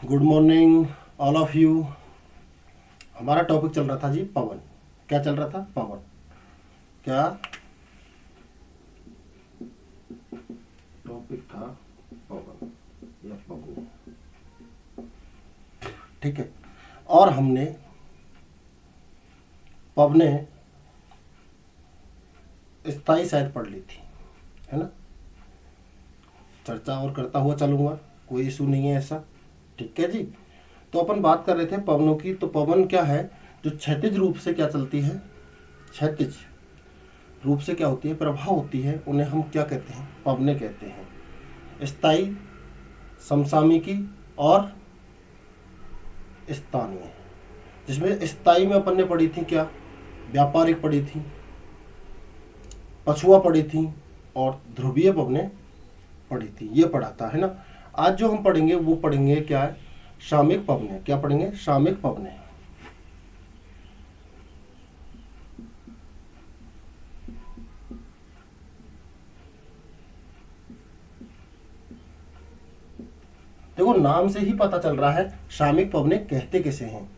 Good morning all of you. हमारा topic चल रहा था जी पवन। क्या चल रहा था? पवन। क्या टॉपिक था? पवन या पवन। ठीक है। और हमने पवने स्थाई शायद पढ़ ली थी, है ना। चर्चा और करता हुआ चलूंगा, कोई इशू नहीं है ऐसा। ठीक है जी। तो अपन बात कर रहे थे पवनों की। तो पवन क्या है? जो क्षैतिज रूप से क्या चलती है, क्षैतिज रूप से क्या होती है, प्रवाह होती है, उन्हें हम क्या कहते हैं? पवने कहते हैं। स्थायी, समसामयिकी और स्थानीय। जिसमें स्थायी में अपन ने पढ़ी थी क्या? व्यापारिक पढ़ी थी, पछुआ पढ़ी थी और ध्रुवीय पवने पढ़ी थी। ये पढ़ा था, है ना। आज जो हम पढ़ेंगे वो पढ़ेंगे क्या है? सामयिक पवने। क्या पढ़ेंगे? सामयिक पवने। देखो नाम से ही पता चल रहा है सामयिक पवने कहते किसे हैं।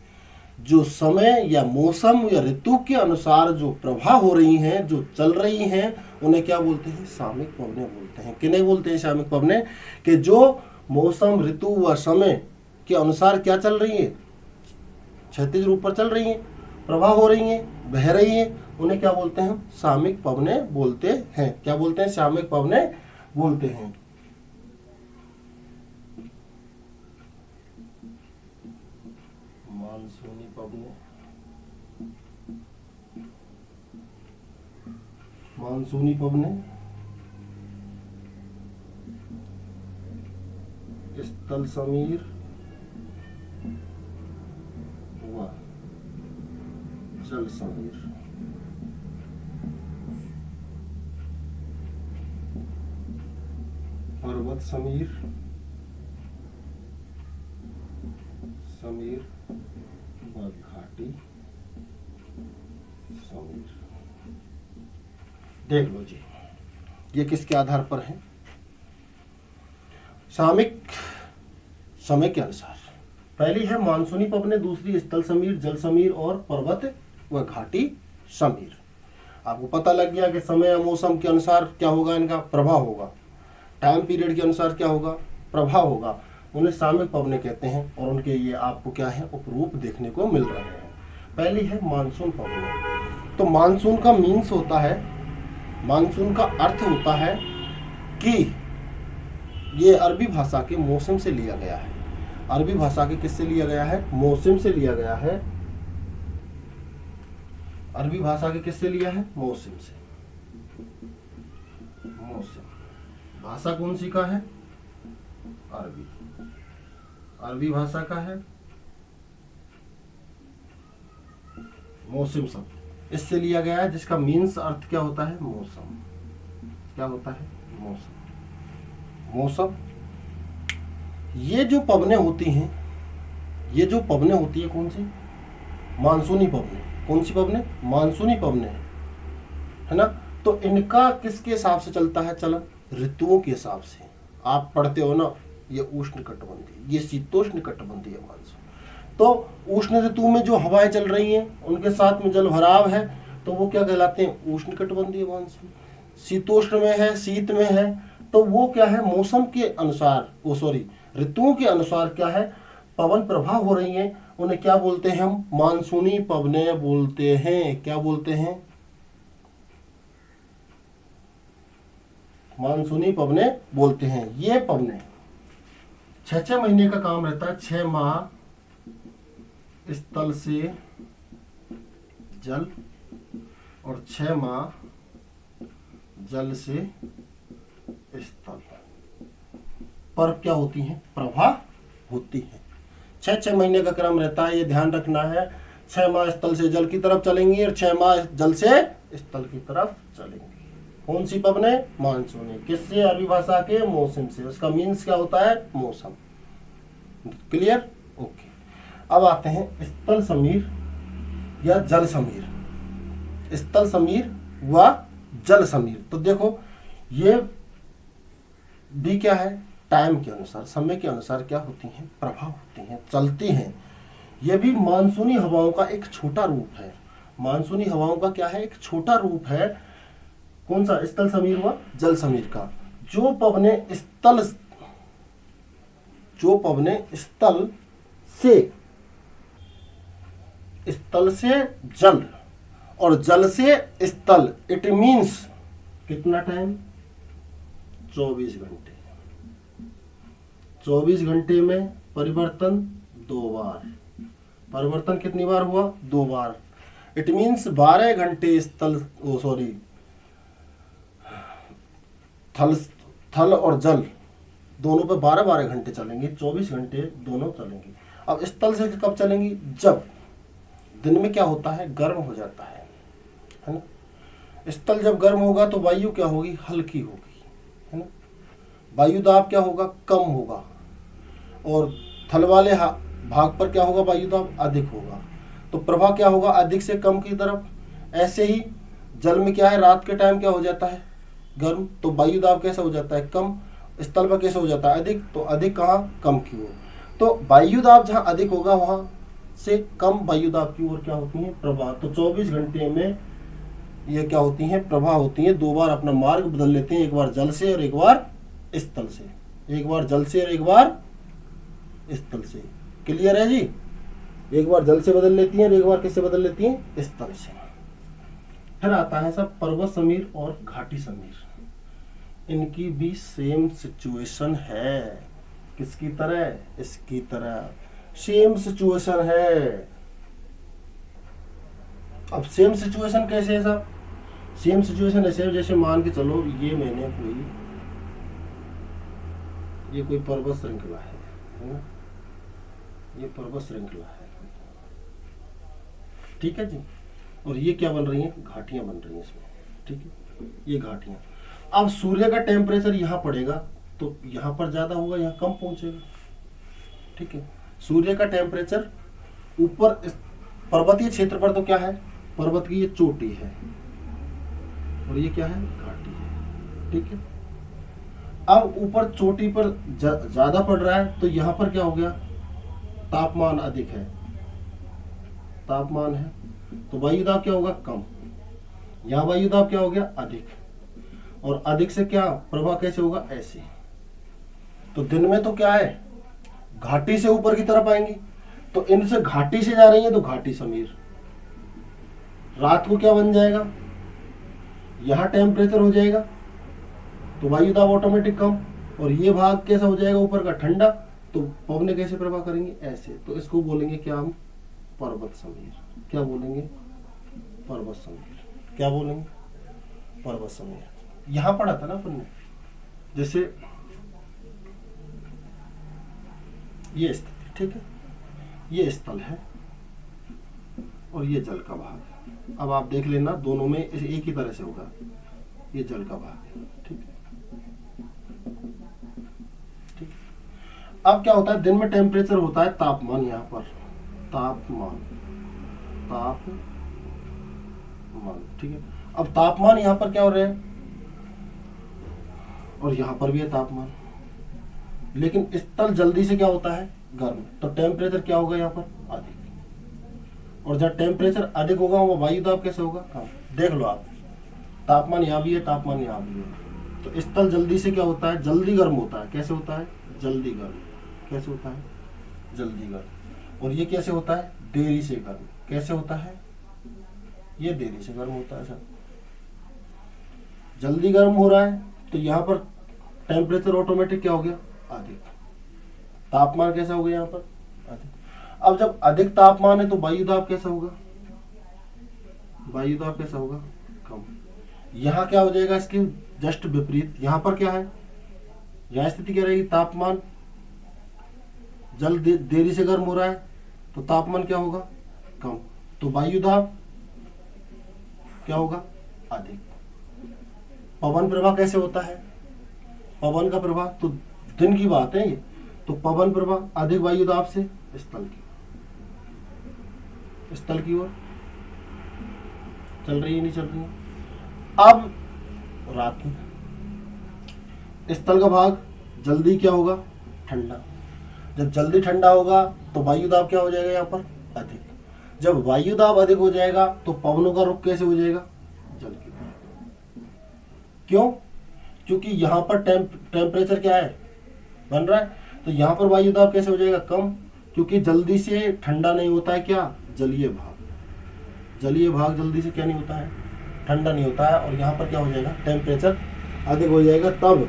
जो समय या मौसम या ऋतु के अनुसार जो प्रवाह हो रही हैं, जो चल रही हैं, उन्हें क्या बोलते हैं? सामयिक पवने बोलते हैं। किन्हें बोलते हैं सामयिक पवने? कि जो मौसम, ऋतु व समय के अनुसार क्या चल रही है, क्षैतिज रूप पर चल रही हैं, प्रवाह हो रही हैं, बह रही हैं, उन्हें क्या बोलते हैं? सामयिक पवने बोलते हैं। क्या बोलते हैं? सामयिक पवने बोलते हैं। मानसूनी पवने, मानसूनी पवने, स्थल समीर व जल समीर। पर्वत समीर, समीर व घाटी समीर। देख लो जी, ये किसके आधार पर है? सामयिक समय के अनुसार। पहली है मानसूनी पवने, दूसरी स्थल समीर, जल समीर और पर्वत व घाटी समीर। आपको पता लग गया कि समय या मौसम के अनुसार क्या होगा? इनका प्रभाव होगा। टाइम पीरियड के अनुसार क्या होगा? प्रभाव होगा। उन्हें सामयिक पवने कहते हैं और उनके ये आपको क्या है? उपरूप देखने को मिल रहे हैं। पहली है मानसून पवने। तो मानसून का मीन्स होता है, मानसून का अर्थ होता है कि ये अरबी भाषा के मौसम से लिया गया है। अरबी भाषा के किससे लिया गया है? मौसम से लिया गया है। अरबी भाषा के किससे लिया है? मौसम से। मौसम भाषा कौन सी का है? अरबी। अरबी भाषा का है मौसम शब्द इससे लिया गया है, जिसका मीन्स अर्थ क्या होता है? मौसम। क्या होता है? मौसम। मौसम। ये जो पवने होती हैं, ये जो पवने होती है कौन सी? मानसूनी पवने। कौन सी पवने? मानसूनी पवने, है ना। तो इनका किसके हिसाब से चलता है चलन? ऋतुओं के हिसाब से। आप पढ़ते हो ना, ये उष्ण कटिबंधीय, ये शीतोष्ण कटिबंधीय मानसून। तो उष्ण ऋतु में जो हवाएं चल रही हैं, उनके साथ में जल भराव है, तो वो क्या कहलाते हैं? उष्ण कटिबंधीय मानसून। शीतोष्ण में है, शीत में है, तो वो क्या है? मौसम के अनुसार, ऋतुओं के अनुसार क्या है? पवन प्रभाव हो रही हैं, उन्हें क्या बोलते हैं हम? मानसूनी पवने बोलते हैं। क्या बोलते हैं? मानसूनी पवने बोलते हैं। ये पवने 6 महीने का काम रहता है। 6 माह स्थल से जल और 6 माह जल से स्थल पर क्या होती हैं? प्रवाह होती है। 6 महीने का क्रम रहता है, ये ध्यान रखना है। 6 माह स्थल से जल की तरफ चलेंगी और 6 माह जल से स्थल की तरफ चलेंगी। कौन सी पवने? मानसूनी। किससे? अरबी भाषा के मौसम से। उसका मीन्स क्या होता है? मौसम। क्लियर? ओके। अब आते हैं स्थल समीर या जल समीर। स्थल समीर व जल समीर। तो देखो ये भी क्या है? टाइम के अनुसार, समय के अनुसार क्या होती हैं, प्रभाव होती हैं, चलती हैं। यह भी मानसूनी हवाओं का एक छोटा रूप है। मानसूनी हवाओं का क्या है, एक छोटा रूप है। कौन सा, स्थल समीर व जल समीर का। जो पवने स्थल से जल और जल से स्थल, इट मीन्स कितना टाइम, 24 घंटे। 24 घंटे में परिवर्तन 2 बार। परिवर्तन कितनी बार हुआ, 2 बार। इट मीन्स 12 घंटे थल और जल दोनों पे 12-12 घंटे चलेंगे, 24 घंटे दोनों चलेंगे। अब स्थल से कब चलेंगी, जब दिन में क्या होता है, गर्म हो जाता है ना। स्थल जब गर्म होगा तो वायु क्या होगी, हल्की होगी, है ना। वायु दाब क्या होगा, कम होगा। और थल वाले भाग पर क्या होगा, वायु दाब अधिक होगा। तो प्रवाह क्या होगा, अधिक से कम की तरफ। ऐसे ही जल में क्या है, रात के टाइम क्या हो जाता है, गर्म, तो वायु दाब कैसा हो जाता है, कम। स्थल पर कैसे हो जाता है, अधिक, तो अधिक कहाँ, कम की ओर। तो वायु दाब जहाँ अधिक होगा वहां से कम वायु दाब की ओर क्या होती है, प्रवाह। तो 24 घंटे में ये क्या होती हैं, प्रवाह होती हैं। 2 बार अपना मार्ग बदल लेते हैं, एक बार जल से और एक बार स्थल से। एक बार जल से और एक बार स्थल से। क्लियर है जी। एक बार जल से बदल लेती हैं और एक बार किससे बदल लेती हैं, स्थल से। फिर आता है सब पर्वत समीर और घाटी समीर। इनकी भी सेम सिचुएशन है। किसकी तरह, इसकी तरह सेम सिचुएशन है। अब सेम सिचुएशन कैसे है साहब, सेम सिचुएशन ऐसे, जैसे मान के चलो ये मैंने कोई पर्वत श्रृंखला है ना, ये पर्वत श्रृंखला है, ठीक है जी। और ये क्या बन रही हैं, घाटियां बन रही हैं इसमें, ठीक है, ये घाटियां। अब सूर्य का टेम्परेचर यहाँ पड़ेगा तो यहाँ पर ज्यादा होगा, यहाँ कम पहुंचेगा, ठीक है। सूर्य का टेम्परेचर ऊपर पर्वतीय क्षेत्र पर तो क्या है, पर्वत की ये चोटी है और ये क्या है, घाटी है, ठीक है। अब ऊपर चोटी पर ज्यादा पड़ रहा है तो यहाँ पर क्या हो गया, तापमान अधिक है, तापमान है तो वायुदाब क्या होगा, कम। यहाँ वायुदाब क्या हो गया, अधिक। और अधिक से क्या प्रवाह कैसे होगा, ऐसे। तो दिन में तो क्या है, घाटी से ऊपर की तरफ आएंगी, तो इनसे घाटी से जा रही है तो घाटी समीर। रात को क्या बन जाएगा, यहां टेम्परेचर हो जाएगा तो वायुदाब ऑटोमेटिक कम, और ये भाग कैसा हो जाएगा, ऊपर का ठंडा, तो पवने कैसे प्रवाह करेंगे, ऐसे। तो इसको बोलेंगे क्या हम, पर्वत समीर। क्या बोलेंगे, पर्वत समीर। क्या बोलेंगे, पर्वत समीर। यहां पढ़ा था ना अपन ने, जैसे ये स्थिति, ठीक है, ये स्थल है और ये जल का भाग है। अब आप देख लेना दोनों में एक ही तरह से होगा, ये जल का भाग है, ठीक है, ठीक। अब क्या होता है, दिन में टेम्परेचर होता है, तापमान, यहाँ पर तापमान, ठीक है। अब तापमान यहाँ पर क्या हो रहा है और यहाँ पर भी है तापमान, लेकिन स्थल जल्दी से क्या होता है, गर्म, तो टेम्परेचर क्या होगा यहाँ पर, अधिक। और जब टेम्परेचर अधिक होगा वो वायुदाब कैसे होगा, कम। देख लो आप, तापमान यहाँ भी है, तापमान यहाँ भी है, तो स्थल जल्दी से क्या होता है, जल्दी गर्म होता है। कैसे होता है, जल्दी गर्म। कैसे होता है, जल्दी गर्म। और ये कैसे होता है, देरी से गर्म। कैसे होता है, ये देरी से गर्म होता है सर। जल्दी गर्म हो रहा है तो यहाँ पर टेम्परेचर ऑटोमेटिक क्या हो गया, अधिक। तापमान कैसा हो गया यहाँ पर, अधिक। अब जब अधिक तापमान है तो वायुदाब कैसा होगा, वायुदाब कैसा होगा, कम। यहाँ क्या हो जाएगा, इसकी जस्ट विपरीत। यहाँ पर क्या है, यहाँ स्थिति क्या रहेगी, तापमान जल देरी से गर्म हो रहा है तो तापमान क्या होगा, कम, तो वायुदाब क्या होगा, अधिक। पवन प्रवाह कैसे होता है, पवन का प्रवाह तो दिन की बात है ये, तो पवन प्रवाह अधिक वायुदाब से स्थल की ओर चल रही है, नहीं चल रही है। अब रात में स्थल का भाग जल्दी क्या होगा, ठंडा। जब जल्दी ठंडा होगा तो वायु दाब क्या हो जाएगा, यहाँ पर अधिक। जब वायु दाब अधिक हो जाएगा तो पवनों का रुख कैसे हो जाएगा, जल की तरफ। क्यों, क्योंकि यहाँ पर टेम्परेचर क्या है, बन रहा है, तो यहाँ पर वायु दाब कैसे हो जाएगा, कम, क्योंकि जल्दी से ठंडा नहीं होता है क्या, जलीय भाग। जलीय भाग जल्दी से क्या नहीं होता है, ठंडा नहीं होता है, और यहाँ पर क्या हो जाएगा, टेम्परेचर अधिक हो जाएगा। तब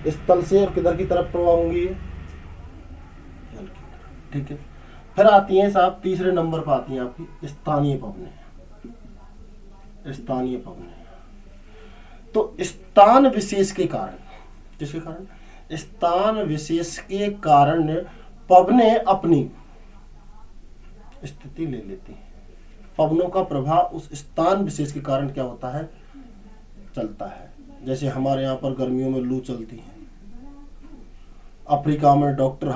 इस तल से और किधर की तरफ प्रवाह होंगी, ये जल की तरफ। ठीक है, फिर आती है साहब तीसरे नंबर पर आती है आपकी स्थानीय पवनें। स्थानीय पवनें तो स्थान विशेष के कारण, किसके कारण, स्थान विशेष के कारण पवनें अपनी स्थिति ले लेती हैं। पवनों का प्रभाव उस स्थान विशेष के कारण क्या होता है, चलता है। जैसे हमारे यहाँ पर गर्मियों में लू चलती है, अफ्रीका में डॉक्टर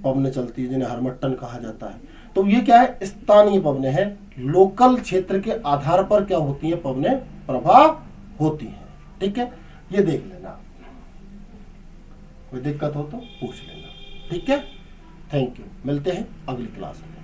पवनें चलती है जिन्हें हरमट्टन कहा जाता है। तो ये क्या है, स्थानीय पवनें हैं, लोकल क्षेत्र के आधार पर क्या होती है, पवनें प्रभाव होती हैं। ठीक है, ये देख लेना, कोई दिक्कत हो तो पूछ लेना। ठीक है, थैंक यू, मिलते हैं अगली क्लास में।